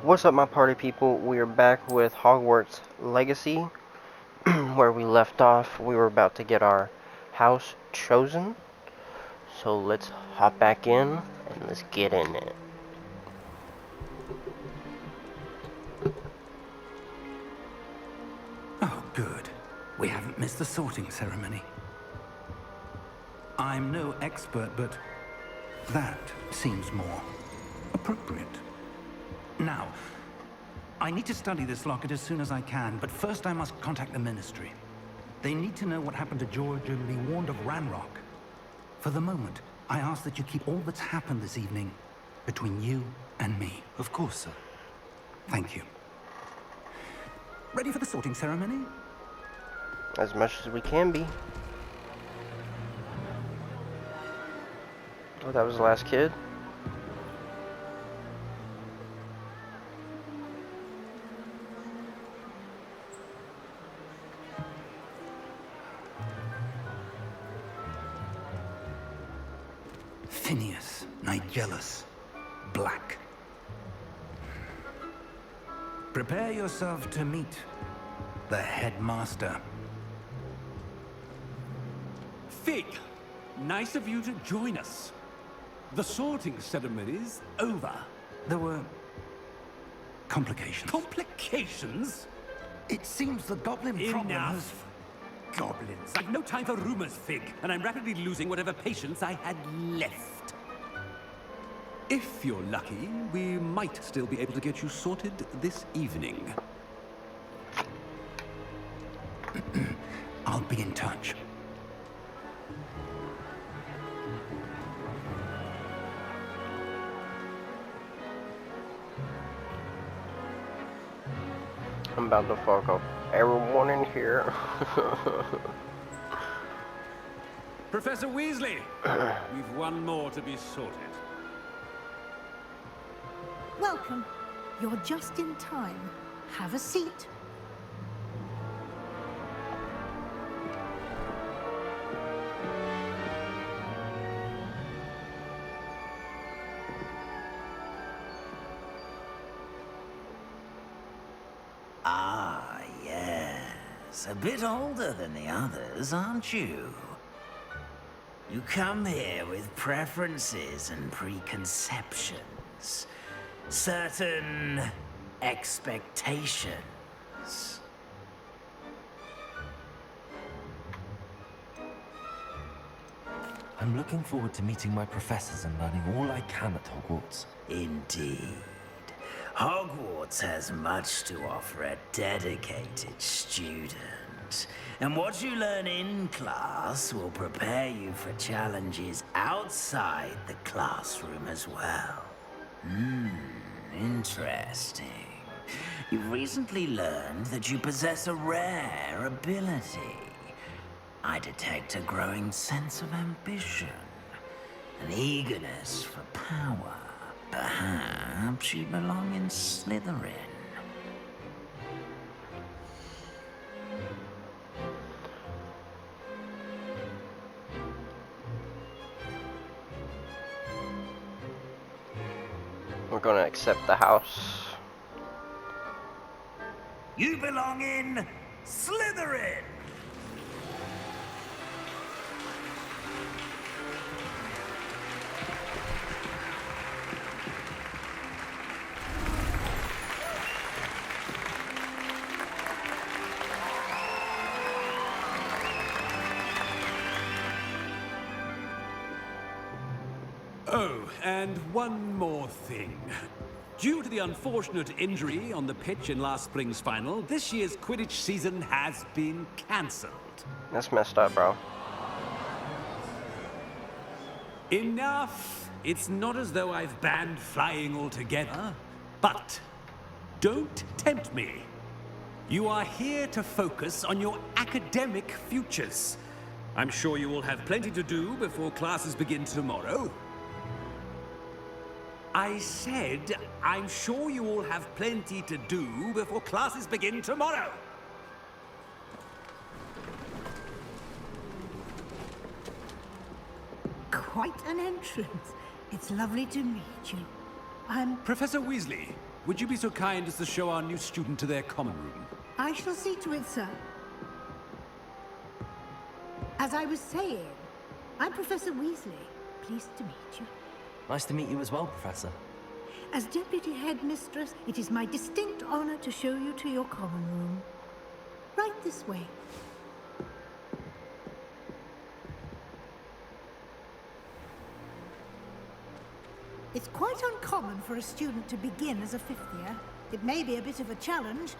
What's up, my party people? We are back with Hogwarts Legacy. Where we left off, we were about to get our house chosen. So let's hop back in and let's get in it. Oh, good. We haven't missed the sorting ceremony. I'm no expert, but that seems more appropriate. Now, I need to study this locket as soon as I can, but first I must contact the Ministry. They need to know what happened to George and be warned of Ranrock. For the moment, I ask that you keep all that's happened this evening between you and me. Of course, sir. Thank you. Ready for the sorting ceremony? As much as we can be. Oh, that was the last kid? Phineas, Nigellus, Black. Prepare yourself to meet the headmaster. Fig, nice of you to join us. The sorting ceremony's over. There were complications. Complications? It seems the goblin problem has... Enough. Goblins. I've no time for rumors, Fig, and I'm rapidly losing whatever patience I had left. If you're lucky, we might still be able to get you sorted this evening. I'll be in touch. I'm about to fuck up everyone in here. Professor Weasley, we've one more to be sorted. Welcome. You're just in time. Have a seat. Ah, yes. A bit older than the others, aren't you? You come here with preferences and preconceptions. Certain expectations. I'm looking forward to meeting my professors and learning all I can at Hogwarts. Indeed. Hogwarts has much to offer a dedicated student. And what you learn in class will prepare you for challenges outside the classroom as well. Interesting. You've recently learned that you possess a rare ability. I detect a growing sense of ambition, an eagerness for power. Perhaps you belong in Slytherin. We're gonna accept the house. You belong in Slytherin! Oh, and one more thing. Due to the unfortunate injury on the pitch in last spring's final, this year's Quidditch season has been cancelled. That's messed up, bro. Enough! It's not as though I've banned flying altogether, but don't tempt me. You are here to focus on your academic futures. I'm sure you will have plenty to do before classes begin tomorrow. I said, I'm sure you all have plenty to do before classes begin tomorrow. Quite an entrance. It's lovely to meet you. I'm... Professor Weasley, would you be so kind as to show our new student to their common room? I shall see to it, sir. As I was saying, I'm Professor Weasley. Pleased to meet you. Nice to meet you as well, Professor. As Deputy Headmistress, it is my distinct honor to show you to your common room. Right this way. It's quite uncommon for a student to begin as a fifth year. It may be a bit of a challenge,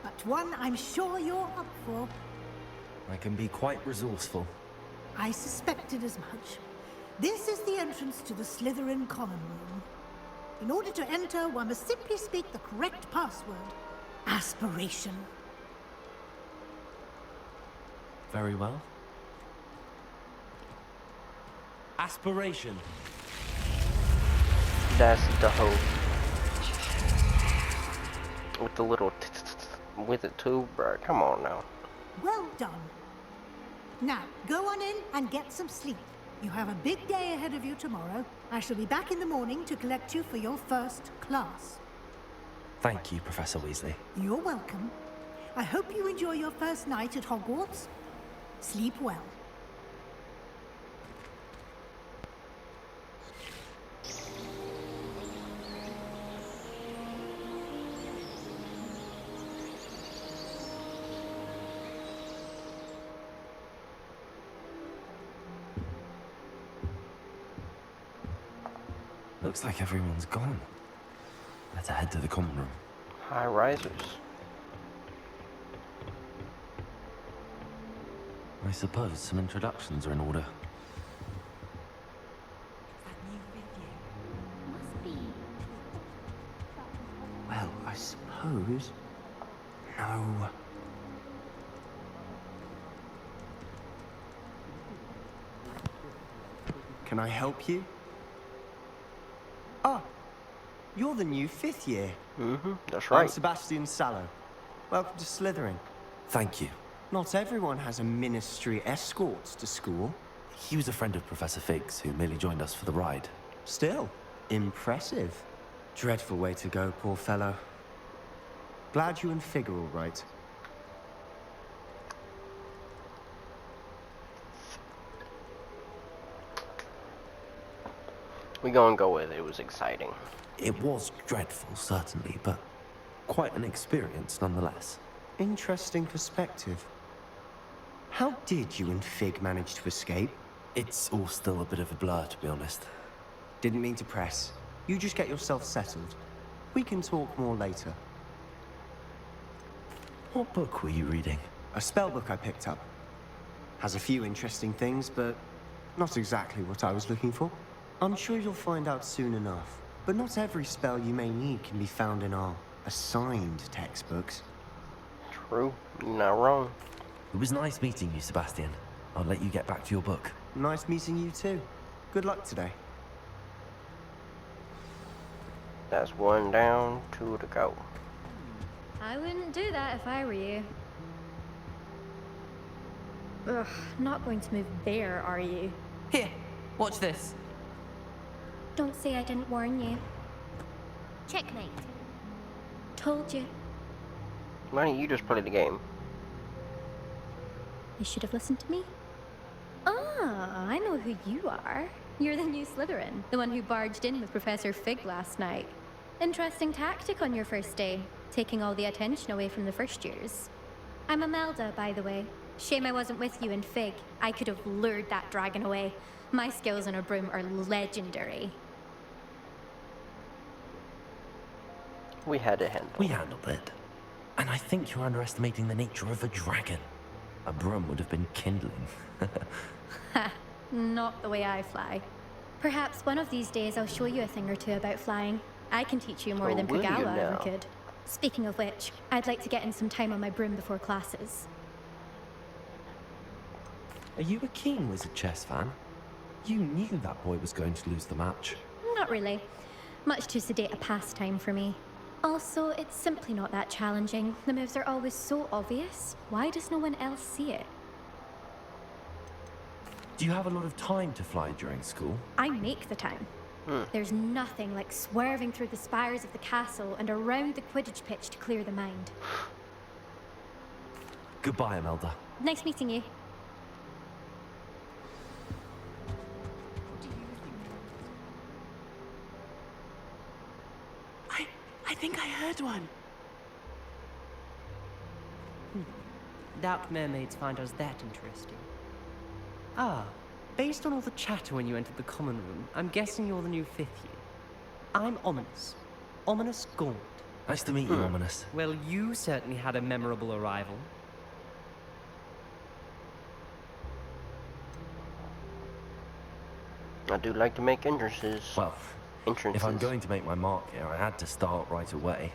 but one I'm sure you're up for. I can be quite resourceful. I suspected as much. This is the entrance to the Slytherin common room. In order to enter, one must simply speak the correct password. Aspiration. Very well. Aspiration. That's the hope. With the little with it too, bro. Come on now. Well done. Now, go on in and get some sleep. You have a big day ahead of you tomorrow. I shall be back in the morning to collect you for your first class. Thank you, Professor Weasley. You're welcome. I hope you enjoy your first night at Hogwarts. Sleep well. Looks like everyone's gone. Let's head to the common room. High risers. I suppose some introductions are in order. Well, I suppose... No. Can I help you? Ah, you're the new fifth year. That's I'm right. Sebastian Sallow. Welcome to Slytherin. Thank you. Not everyone has a ministry escort to school. He was a friend of Professor Fig's, who merely joined us for the ride. Still, impressive. Dreadful way to go, poor fellow. Glad you and Fig are all right. We gonna go with it. It was exciting. It was dreadful, certainly, but quite an experience nonetheless. Interesting perspective. How did you and Fig manage to escape? It's all still a bit of a blur, to be honest. Didn't mean to press. You just get yourself settled. We can talk more later. What book were you reading? A spell book I picked up. Has a few interesting things, but not exactly what I was looking for. I'm sure you'll find out soon enough. But not every spell you may need can be found in our assigned textbooks. True. You're not wrong. It was nice meeting you, Sebastian. I'll let you get back to your book. Nice meeting you too. Good luck today. That's one down, two to go. I wouldn't do that if I were you. Ugh, not going to move there, are you? Here, watch this. Don't say I didn't warn you. Checkmate. Told you. Why don't you just play the game? You should have listened to me. Ah, I know who you are. You're the new Slytherin, the one who barged in with Professor Fig last night. Interesting tactic on your first day, taking all the attention away from the first years. I'm Imelda, by the way. Shame I wasn't with you in Fig. I could have lured that dragon away. My skills on a broom are legendary. We had to handle. We handled it. And I think you're underestimating the nature of a dragon. A broom would have been kindling. Ha, not the way I fly. Perhaps one of these days I'll show you a thing or two about flying. I can teach you more Oh, than will you Pagawa ever now? could. Speaking of which, I'd like to get in some time on my broom before classes. Are you a keen Wizard Chess fan? You knew that boy was going to lose the match. Not really. Much too sedate a pastime for me. Also, it's simply not that challenging. The moves are always so obvious. Why does no one else see it? Do you have a lot of time to fly during school? I make the time. There's nothing like swerving through the spires of the castle and around the Quidditch pitch to clear the mind. Goodbye, Imelda. Nice meeting you. I think I heard one. Doubt mermaids find us that interesting. Ah, based on all the chatter when you entered the common room, I'm guessing you're the new 5th year. I'm Ominous. Ominous Gaunt. Nice to meet you, Ominous. Well, you certainly had a memorable arrival. I do like to make entrances. Well, Entrances. if I'm going to make my mark here, I had to start right away.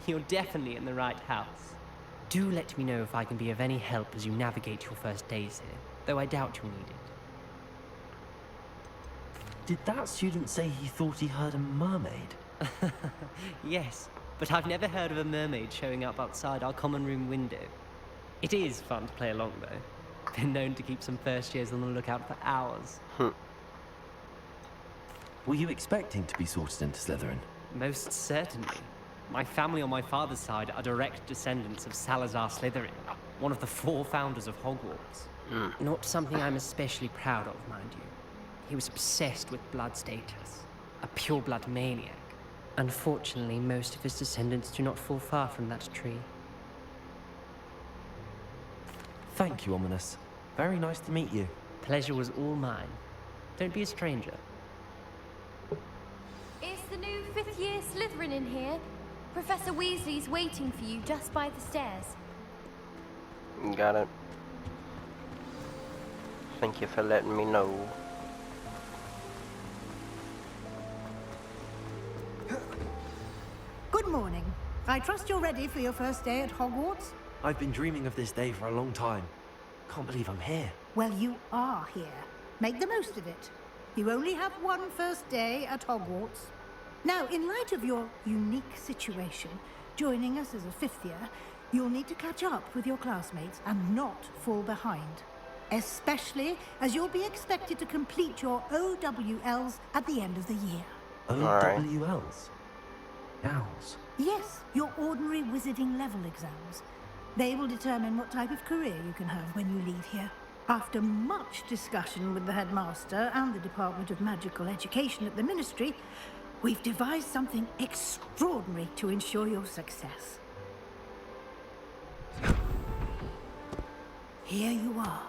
You're definitely in the right house. Do let me know if I can be of any help as you navigate your first days here, though I doubt you'll need it. Did that student say he thought he heard a mermaid? Yes, but I've never heard of a mermaid showing up outside our common room window. It is fun to play along, though. Been known to keep some first years on the lookout for hours. Were you expecting to be sorted into Slytherin? Most certainly. My family on my father's side are direct descendants of Salazar Slytherin, one of the 4 founders of Hogwarts. Not something I'm especially proud of, mind you. He was obsessed with blood status, a pure-blood maniac. Unfortunately, most of his descendants do not fall far from that tree. Thank you, Ominous. Very nice to meet you. Pleasure was all mine. Don't be a stranger. Is the new 5th year Slytherin in here? Professor Weasley's waiting for you just by the stairs. Got it. Thank you for letting me know. Good morning. I trust you're ready for your first day at Hogwarts? I've been dreaming of this day for a long time. Can't believe I'm here. Well, you are here. Make the most of it. You only have one first day at Hogwarts. Now, in light of your unique situation, joining us as a 5th year, you'll need to catch up with your classmates and not fall behind. Especially as you'll be expected to complete your OWLs at the end of the year. OWLs? Owls? Yes, your ordinary wizarding level exams. They will determine what type of career you can have when you leave here. After much discussion with the headmaster and the Department of Magical Education at the Ministry, we've devised something extraordinary to ensure your success. Here you are.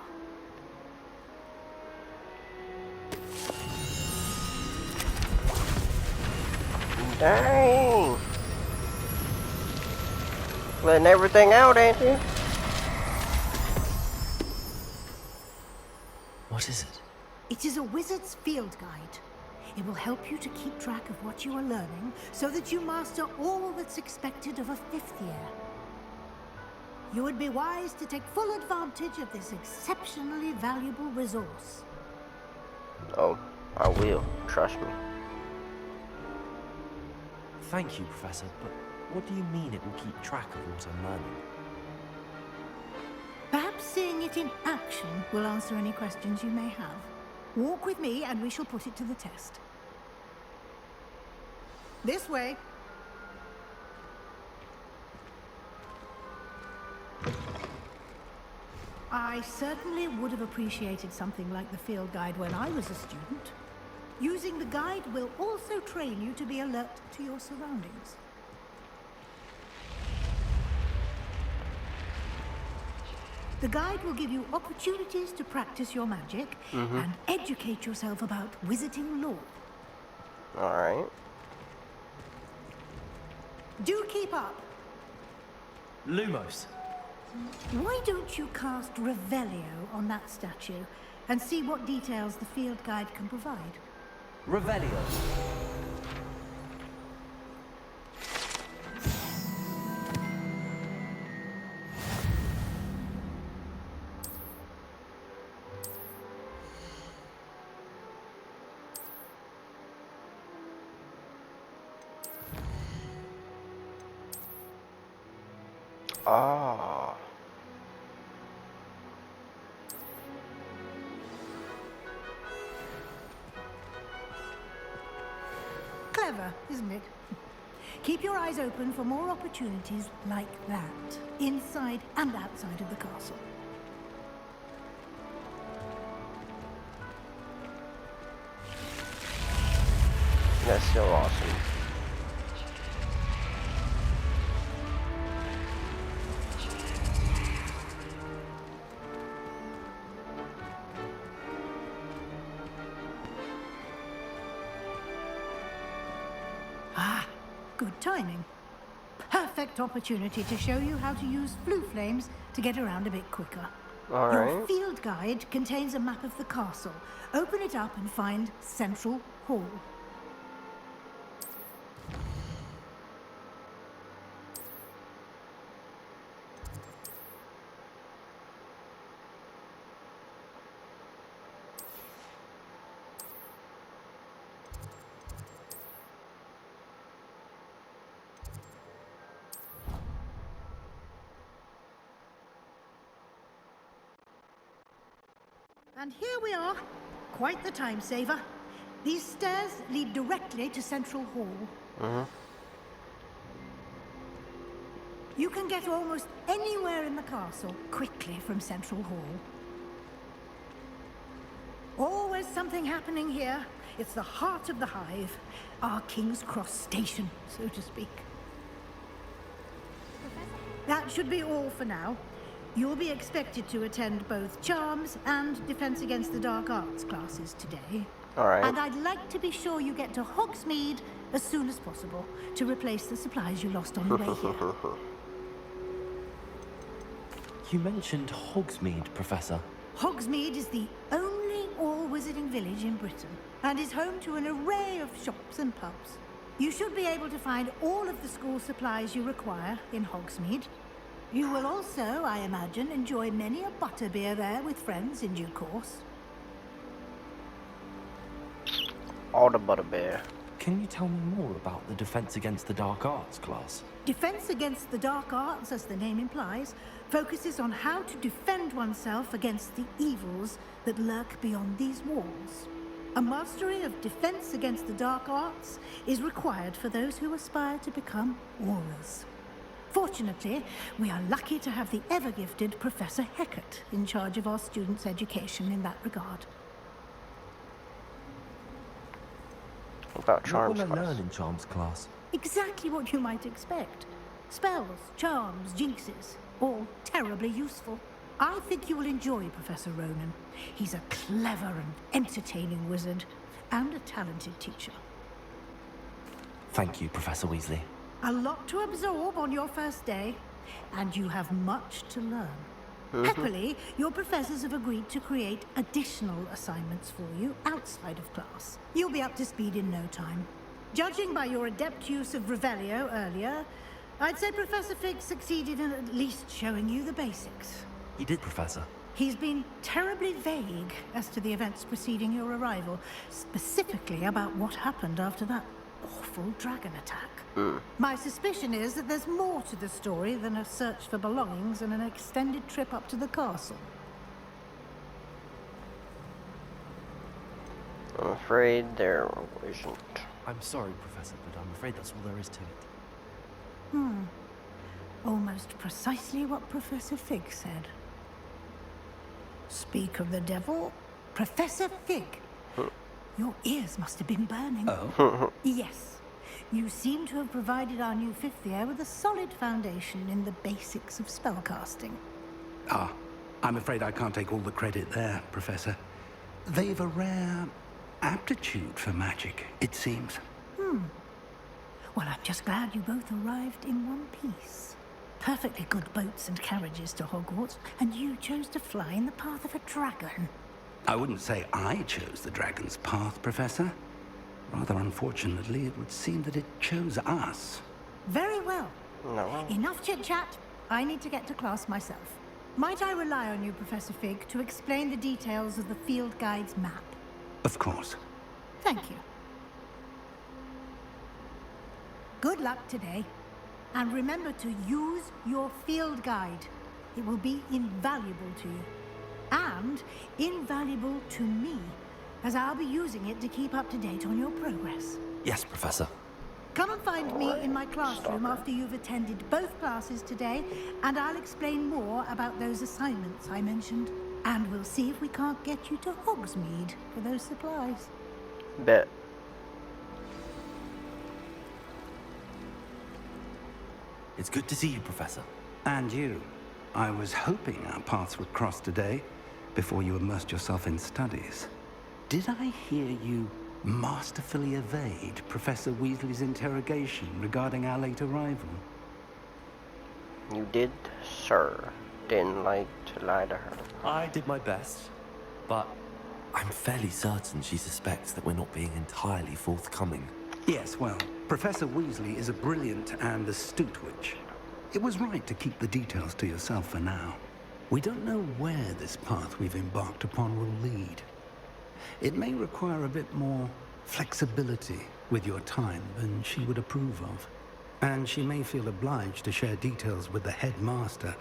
Dang! Letting everything out, ain't you? What is it? It is a wizard's field guide. It will help you to keep track of what you are learning so that you master all that's expected of a 5th year. You would be wise to take full advantage of this exceptionally valuable resource. Oh, I will. Trust me. Thank you, Professor, but what do you mean it will keep track of what I'm learning? Perhaps seeing it in action will answer any questions you may have. Walk with me and we shall put it to the test. This way. I certainly would have appreciated something like the field guide when I was a student. Using the guide will also train you to be alert to your surroundings. The guide will give you opportunities to practice your magic and educate yourself about wizarding lore. Alright. Do keep up. Lumos. Why don't you cast Revelio on that statue and see what details the field guide can provide? Revelio. Ah. Clever, isn't it? Keep your eyes open for more opportunities like that, inside and outside of the castle. That's so awesome. Ah, good timing. Perfect opportunity to show you how to use flue flames to get around a bit quicker. All Your right. field guide contains a map of the castle. Open it up and find Central Hall. And here we are. Quite the time saver. These stairs lead directly to Central Hall. You can get almost anywhere in the castle quickly from Central Hall. Always something happening here. It's the heart of the hive. Our King's Cross station, so to speak. That should be all for now. You'll be expected to attend both Charms and Defense Against the Dark Arts classes today. All right. And I'd like to be sure you get to Hogsmeade as soon as possible to replace the supplies you lost on the way here. You mentioned Hogsmeade, Professor. Hogsmeade is the only all-wizarding village in Britain and is home to an array of shops and pubs. You should be able to find all of the school supplies you require in Hogsmeade. You will also, I imagine, enjoy many a butterbeer there with friends in due course. All the butterbeer. Can you tell me more about the Defense Against the Dark Arts class? Defense Against the Dark Arts, as the name implies, focuses on how to defend oneself against the evils that lurk beyond these walls. A mastery of Defense Against the Dark Arts is required for those who aspire to become Aurors. Fortunately, we are lucky to have the ever-gifted Professor Hecat in charge of our students' education in that regard. What about What Charms will I class? learn in Charms class? Exactly what you might expect. Spells, charms, jinxes, all terribly useful. I think you will enjoy Professor Ronan. He's a clever and entertaining wizard, and a talented teacher. Thank you, Professor Weasley. A lot to absorb on your first day, and you have much to learn. Happily, your professors have agreed to create additional assignments for you outside of class. You'll be up to speed in no time. Judging by your adept use of Revelio earlier, I'd say Professor Fig succeeded in at least showing you the basics. He did, Professor. He's been terribly vague as to the events preceding your arrival, specifically about what happened after that awful dragon attack. My suspicion is that there's more to the story than a search for belongings and an extended trip up to the castle. I'm afraid there isn't. I'm sorry, Professor, but I'm afraid that's all there is to it. Almost precisely what Professor Fig said. Speak of the devil, Professor Fig. Your ears must have been burning. Oh? Yes. You seem to have provided our new fifth year with a solid foundation in the basics of spellcasting. Ah, I'm afraid I can't take all the credit there, Professor. They've a rare aptitude for magic, it seems. Well, I'm just glad you both arrived in one piece. Perfectly good boats and carriages to Hogwarts, and you chose to fly in the path of a dragon. I wouldn't say I chose the dragon's path, Professor. Rather unfortunately, it would seem that it chose us. Very well. No. Enough chit-chat. I need to get to class myself. Might I rely on you, Professor Fig, to explain the details of the field guide's map? Of course. Thank you. Good luck today. And remember to use your field guide. It will be invaluable to you. And invaluable to me, as I'll be using it to keep up to date on your progress. Yes, Professor. Come and find me in my classroom after you've attended both classes today, and I'll explain more about those assignments I mentioned. And we'll see if we can't get you to Hogsmeade for those supplies. Bet. It's good to see you, Professor. And you. I was hoping our paths would cross today, before you immersed yourself in studies. Did I hear you masterfully evade Professor Weasley's interrogation regarding our late arrival? You did, sir. Didn't like to lie to her. I did my best, but I'm fairly certain she suspects that we're not being entirely forthcoming. Yes, well, Professor Weasley is a brilliant and astute witch. It was right to keep the details to yourself for now. We don't know where this path we've embarked upon will lead. It may require a bit more flexibility with your time than she would approve of. And she may feel obliged to share details with the headmaster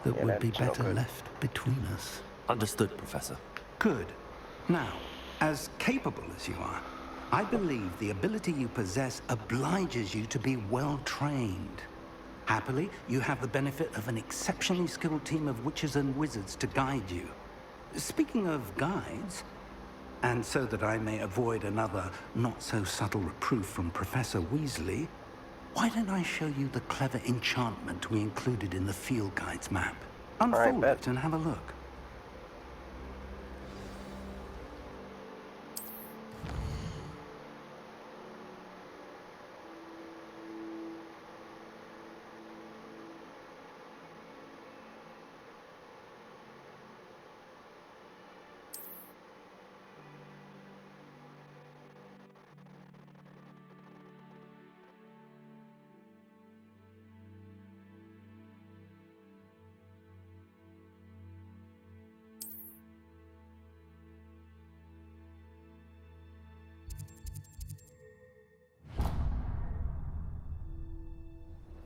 that would be better left between us. Understood, Professor. Good. Now, as capable as you are, I believe the ability you possess obliges you to be well trained. Happily, you have the benefit of an exceptionally skilled team of witches and wizards to guide you. Speaking of guides, and so that I may avoid another not-so-subtle reproof from Professor Weasley, why don't I show you the clever enchantment we included in the field guide's map? Unfold it and have a look.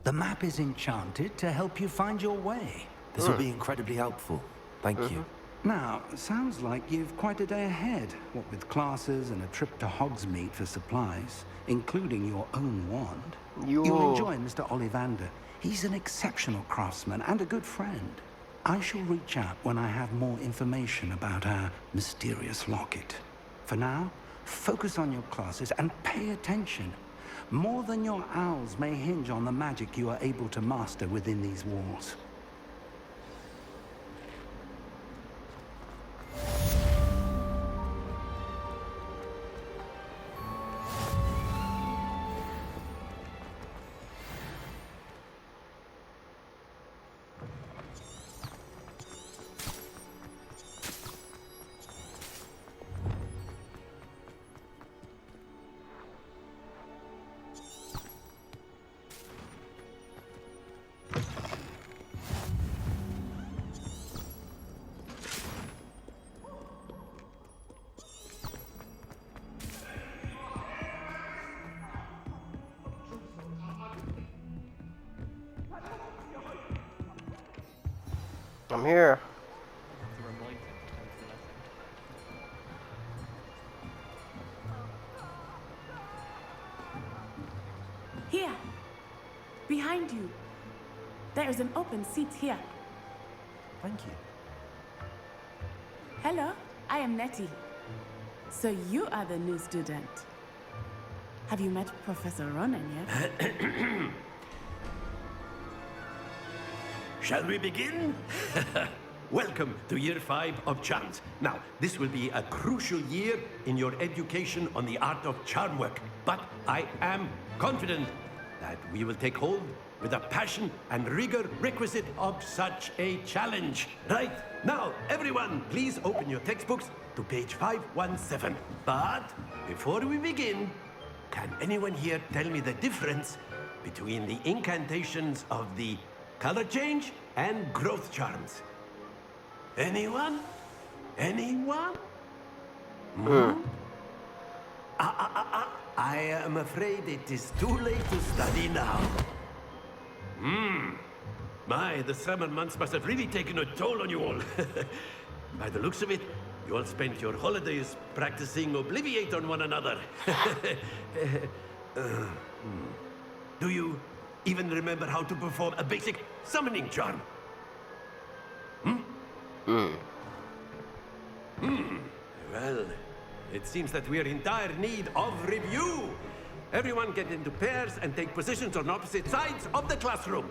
The map is enchanted to help you find your way. This will be incredibly helpful. Thank you. Now, sounds like you've quite a day ahead, what with classes and a trip to Hogsmeade for supplies, including your own wand. You'll enjoy Mr. Ollivander. He's an exceptional craftsman and a good friend. I shall reach out when I have more information about our mysterious locket. For now, focus on your classes and pay attention. More than your owls may hinge on the magic you are able to master within these walls. I'm here. Here, behind you. There is an open seat here. Thank you. Hello, I am Nettie. So you are the new student. Have you met Professor Ronan yet? Shall we begin? Welcome to Year 5 of Charms. Now, this will be a crucial year in your education on the art of charm work. But I am confident that we will take hold with the passion and rigor requisite of such a challenge. Right, now, everyone, please open your textbooks to page 517. But before we begin, can anyone here tell me the difference between the incantations of the color change and growth charms? Anyone? Anyone? I am afraid it is too late to study now. My, the summer months must have really taken a toll on you all. By the looks of it, you all spent your holidays practicing Obliviate on one another. Do you even remember how to perform a basic summoning charm? Well, it seems that we're in dire need of review. Everyone get into pairs and take positions on opposite sides of the classroom.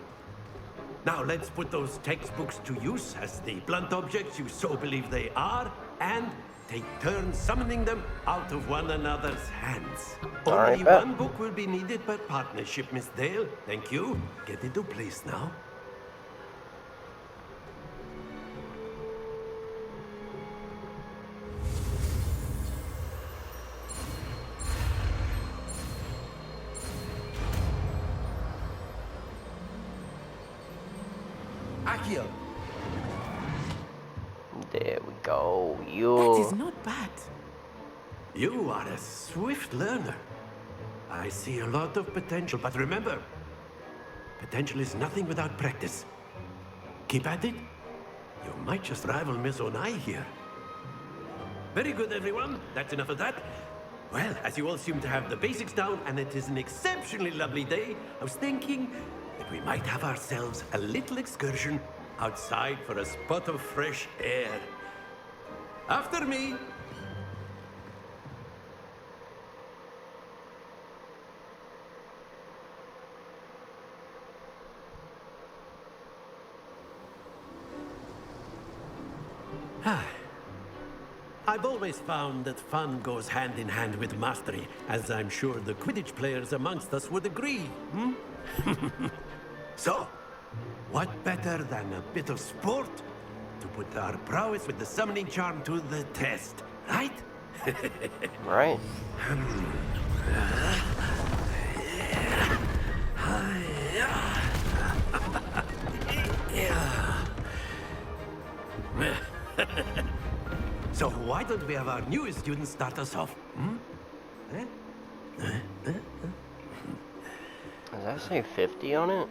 Now let's put those textbooks to use as the blunt objects you so believe they are, and take turns summoning them out of one another's hands. Only bet. one book will be needed per partnership, Miss Dale. Thank you. Get into place now. Accio! There we go. That You. is not bad. You are a swift learner. I see a lot of potential, but remember, potential is nothing without practice. Keep at it. You might just rival Miss Onai here. Very good, everyone. That's enough of that. Well, as you all seem to have the basics down, and it is an exceptionally lovely day, I was thinking that we might have ourselves a little excursion outside for a spot of fresh air. After me. I've always found that fun goes hand in hand with mastery, as I'm sure the Quidditch players amongst us would agree. So, what better than a bit of sport to put our prowess with the summoning charm to the test, right? Right. So why don't we have our newest student start us off? Does that say 50 on it?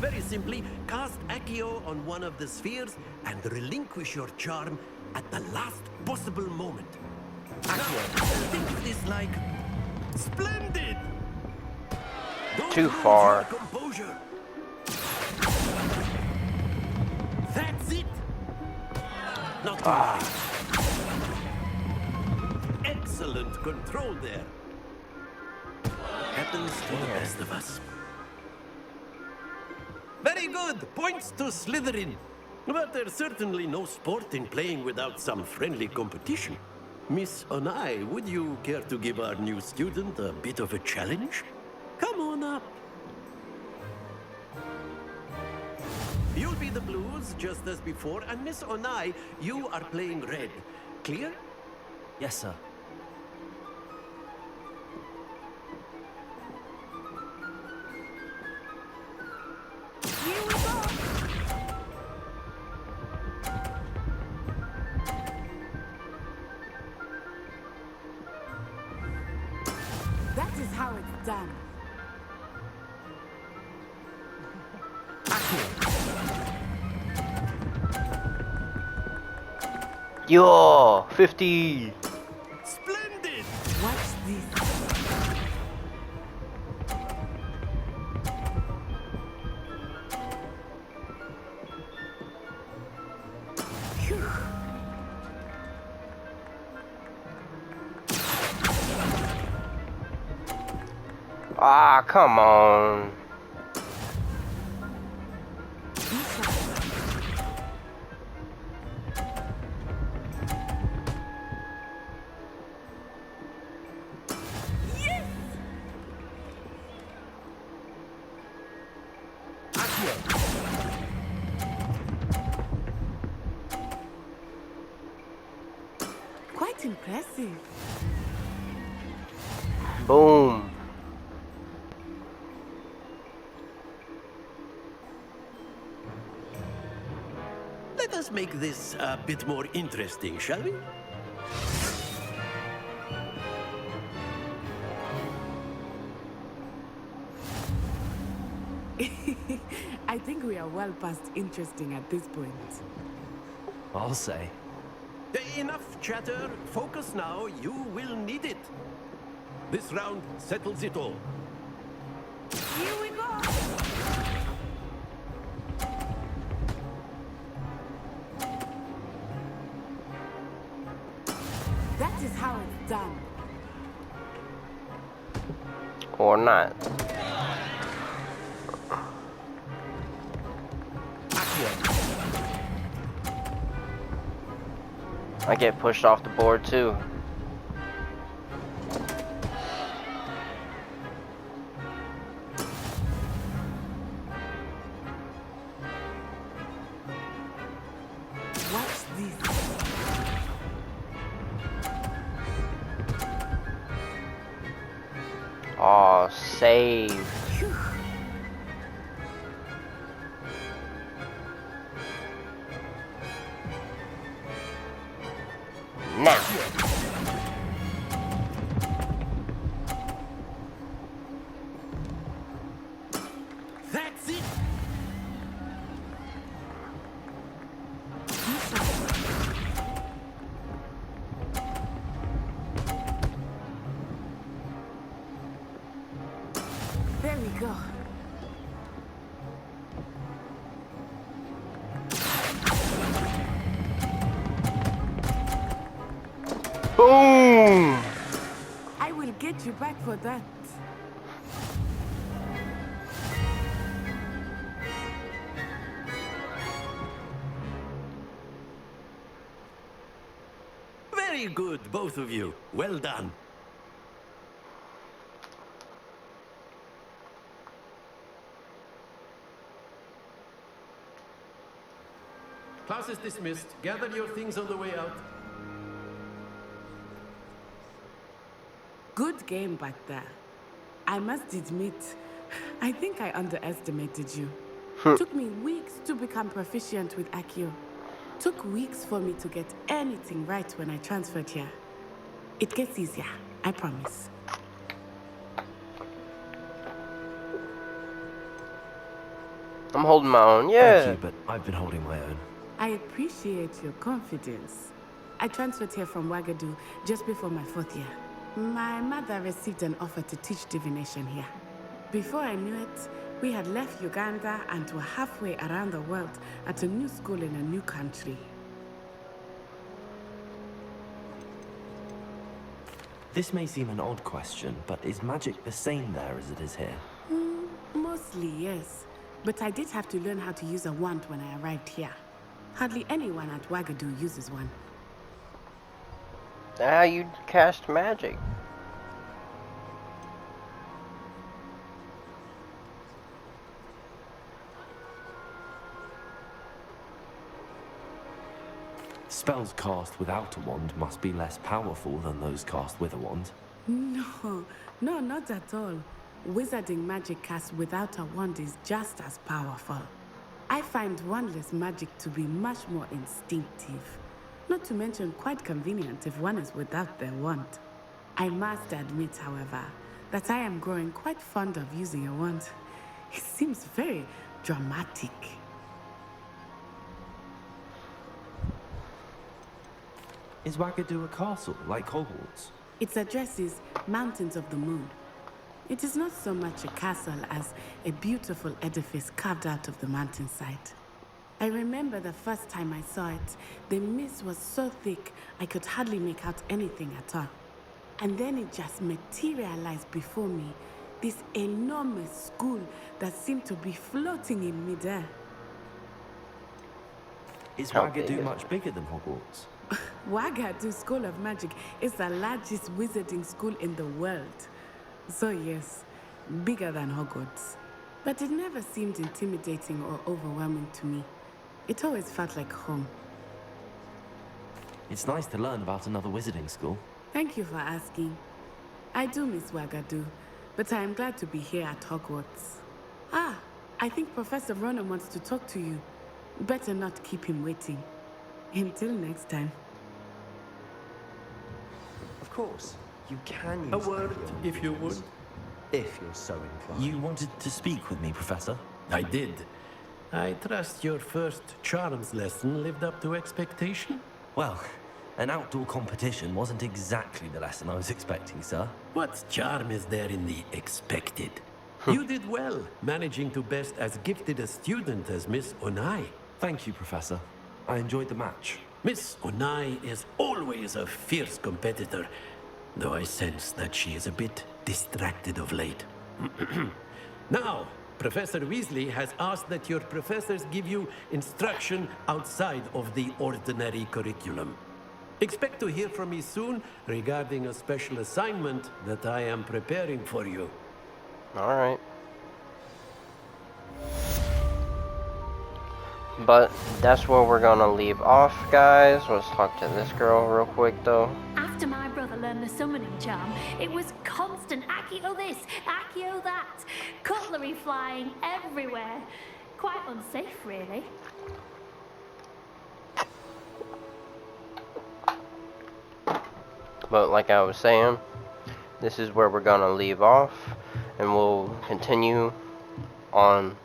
Very simply, cast Accio on one of the spheres and relinquish your charm at the last possible moment. Accio, think of this like splendid. Don't Too lose far. your composure. That's it. Not too high. Excellent control there. Happens to the best of us. Very good. Points to Slytherin. But there's certainly no sport in playing without some friendly competition. Miss Onai, would you care to give our new student a bit of a challenge? Come on up. You'll be the blues, just as before, and Miss Onai, you are playing red. Clear? Yes, sir. Here we go. That is how it's done. Yo, 50. Splendid! Watch this. Phew. Ah, come on. Quite impressive. Boom. Let us make this a bit more interesting, shall we? I think we are well past interesting at this point. I'll say. Enough chatter. Focus now. You will need it. This round settles it all. Here we go! That is how it's done. Or not. I get pushed off the board too. Watch this. Aw, save. Now. That's it! There we go. Boom! I will get you back for that. Very good, both of you. Well done. Class is dismissed. Gather your things on the way out. Good game back there. I must admit, I think I underestimated you. Took me weeks to become proficient with Accio. Took weeks for me to get anything right when I transferred here. It gets easier, I promise. I'm holding my own, yeah. Thank you, but I've been holding my own. I appreciate your confidence. I transferred here from Wagadu just before my 4th year. My mother received an offer to teach divination here. Before I knew it, we had left Uganda and were halfway around the world at a new school in a new country. This may seem an odd question, but is magic the same there as it is here? Mostly, yes. But I did have to learn how to use a wand when I arrived here. Hardly anyone at Wagadu uses one. How you cast magic? Spells cast without a wand must be less powerful than those cast with a wand. No, not at all. Wizarding magic cast without a wand is just as powerful. I find wandless magic to be much more instinctive. Not to mention quite convenient if one is without their wand. I must admit, however, that I am growing quite fond of using a wand. It seems very dramatic. Is Wagadu a castle, like Hogwarts? Its address is Mountains of the Moon. It is not so much a castle as a beautiful edifice carved out of the mountainside. I remember the first time I saw it, the mist was so thick I could hardly make out anything at all. And then it just materialized before me, this enormous school that seemed to be floating in midair. Is How big is Wagadu it? much bigger than Hogwarts? Wagadu School of Magic is the largest wizarding school in the world. So yes, bigger than Hogwarts. But it never seemed intimidating or overwhelming to me. It always felt like home. It's nice to learn about another wizarding school. Thank you for asking. I do miss Wagadu, but I am glad to be here at Hogwarts. Ah, I think Professor Ronan wants to talk to you. Better not keep him waiting. Until next time. Of course, you can use A word, Accio if you would. if you're so inclined. You wanted to speak with me, Professor? I did. I trust your first charms lesson lived up to expectation? Well, An outdoor competition wasn't exactly the lesson I was expecting, sir. What charm is there in the expected? You did well, managing to best as gifted a student as Miss Onai. Thank you, Professor. I enjoyed the match. Miss Onai is always a fierce competitor, though I sense that she is a bit distracted of late. Now, Professor Weasley has asked that your professors give you instruction outside of the ordinary curriculum. Expect to hear from me soon regarding a special assignment that I am preparing for you. Alright. But that's where we're gonna leave off, guys. Let's talk to this girl real quick, though. After my brother learned the summoning charm, it was constant Accio this, Accio that, cutlery flying everywhere. Quite unsafe, really. But like I was saying, this is where we're gonna leave off, and we'll continue on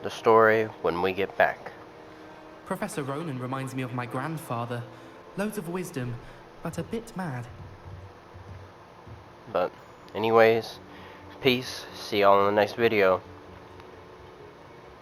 the story when we get back. Professor Ronan reminds me of my grandfather. Loads of wisdom, but a bit mad. But anyways, peace. See y'all in the next video.